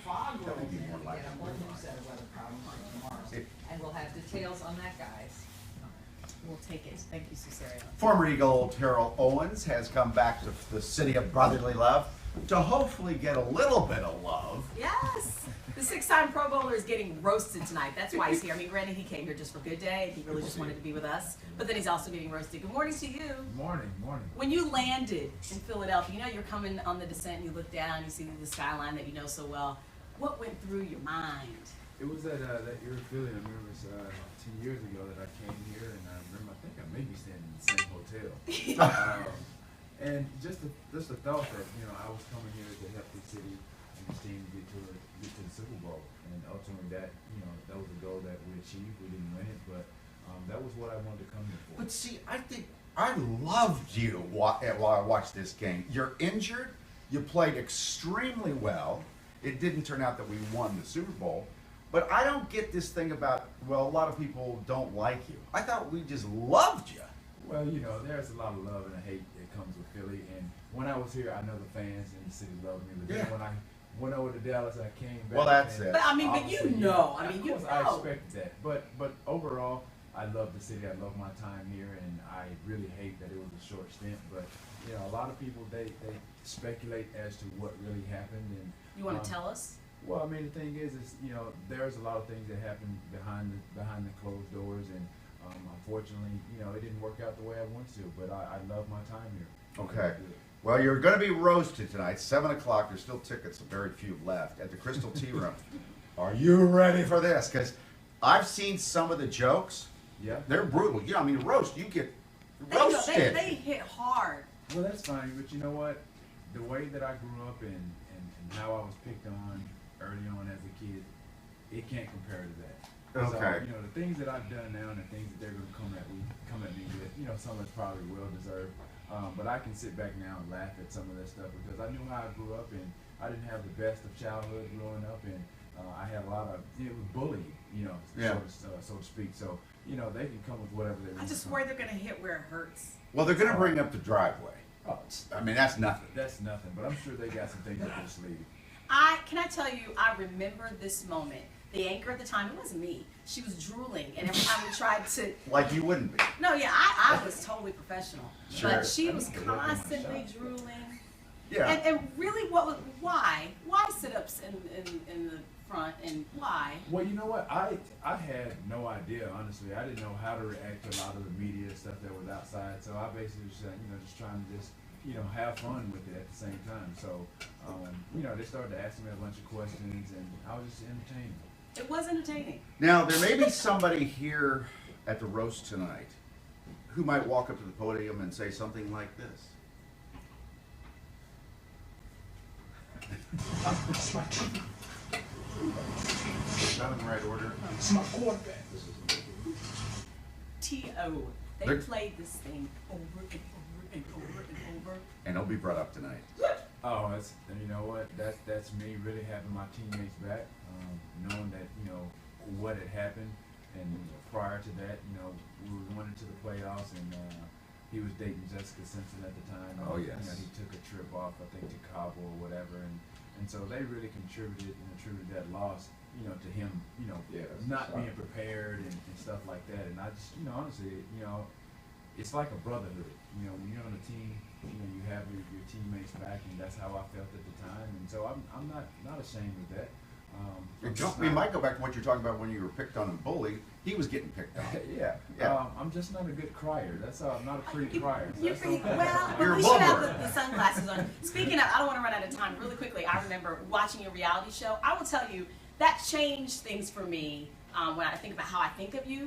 Fog That would be rolls in, more we like get a whole new set of weather problems like tomorrow. And we'll have details on that, guys. We'll take it. Thank you, Cecilia. Former Eagle Terrell Owens has come back to the city of brotherly love to hopefully get a little bit of love. Yes! The six-time Pro Bowler is getting roasted tonight. That's why he's here. I mean, granted, he came here just for Good Day. He really just wanted to be with us. But then he's also getting roasted. Good morning to you. Morning, morning. When you landed in Philadelphia, you know you're coming on the descent, and you look down, you see the skyline that you know so well. What went through your mind? It was that eerie feeling. I remember it was 10 years ago that I came here, and I remember I think I may be staying in the same hotel. And just the thought that I was coming here to help the city and this team get to the Super Bowl, and ultimately that that was a goal that we achieved. We didn't win it, but that was what I wanted to come here for. But see, I think I loved you while I watched this game. You're injured. You played extremely well. It didn't turn out that we won the Super Bowl. But I don't get this thing about, well, a lot of people don't like you. I thought we just loved you. Well, there's a lot of love and hate that comes with Philly. And when I was here, I know the fans in the city loved me. But then when I went over to Dallas, I came back. Well, that's it. But I mean, but you know. I mean, of course, I expected that. But overall, I love the city. I love my time here, and I really hate that it was a short stint. But a lot of people they speculate as to what really happened. And You want to tell us? Well, I mean, the thing is there's a lot of things that happen behind the closed doors, and unfortunately, it didn't work out the way I wanted to. But I love my time here. Okay. Well, you're going to be roasted tonight, 7 o'clock. There's still tickets, very few left, at the Crystal Tea Room. Are you ready for this? Because I've seen some of the jokes. Yeah. They're brutal. I mean, roast, you get roasted. They hit hard. Well, that's fine, but you know what? The way that I grew up and how I was picked on early on as a kid, it can't compare to that. Okay. So, the things that I've done now and the things that they're going to come at me with, some of it's probably well deserved. But I can sit back now and laugh at some of that stuff because I knew how I grew up, and I didn't have the best of childhood growing up, and I had a lot of it was bullying, so to speak. So they can come with whatever they want. I just worry they're going to hit where it hurts. Well, they're going to bring up the driveway. Oh, I mean, that's nothing. That's nothing, but I'm sure they got some things up their sleeve. Can I tell you, I remember this moment. The anchor at the time, it wasn't me. She was drooling, and every time we tried to... Like you wouldn't be. No, yeah, I was totally professional. Sure. But she was constantly drooling. Yeah. And really, why? Why sit-ups in the front, and why? Well, you know what? I had no idea, honestly. I didn't know how to react to a lot of the media stuff that was outside, so I basically was just trying to just have fun with it at the same time. So, they started to ask me a bunch of questions, and I was just entertained. It was entertaining. Now, there may be somebody here at the roast tonight who might walk up to the podium and say something like this. Not in the right order. It's my quarterback. T.O. They played this thing over and over and over and over. And it'll be brought up tonight. Oh, you know what? That's me really having my teammates back, knowing that what had happened, and prior to that, we went into the playoffs, and he was dating Jessica Simpson at the time. Oh yes. He took a trip off, I think, to Cabo or whatever, and so they really contributed and attributed that loss, to him, not being prepared and stuff like that. And I just, honestly, it's like a brotherhood. When you're on a team, you have your teammates back, and that's how I felt at the time. And so I'm not ashamed of that. We might go back to what you're talking about when you were picked on and bullied. He was getting picked on. Yeah. I'm just not a good crier. That's all. I'm not a pretty crier. So You're pretty, well, You're we a should have bubbler. the sunglasses on. Speaking of, I don't want to run out of time. Really quickly, I remember watching your reality show. I will tell you, that changed things for me when I think about how I think of you.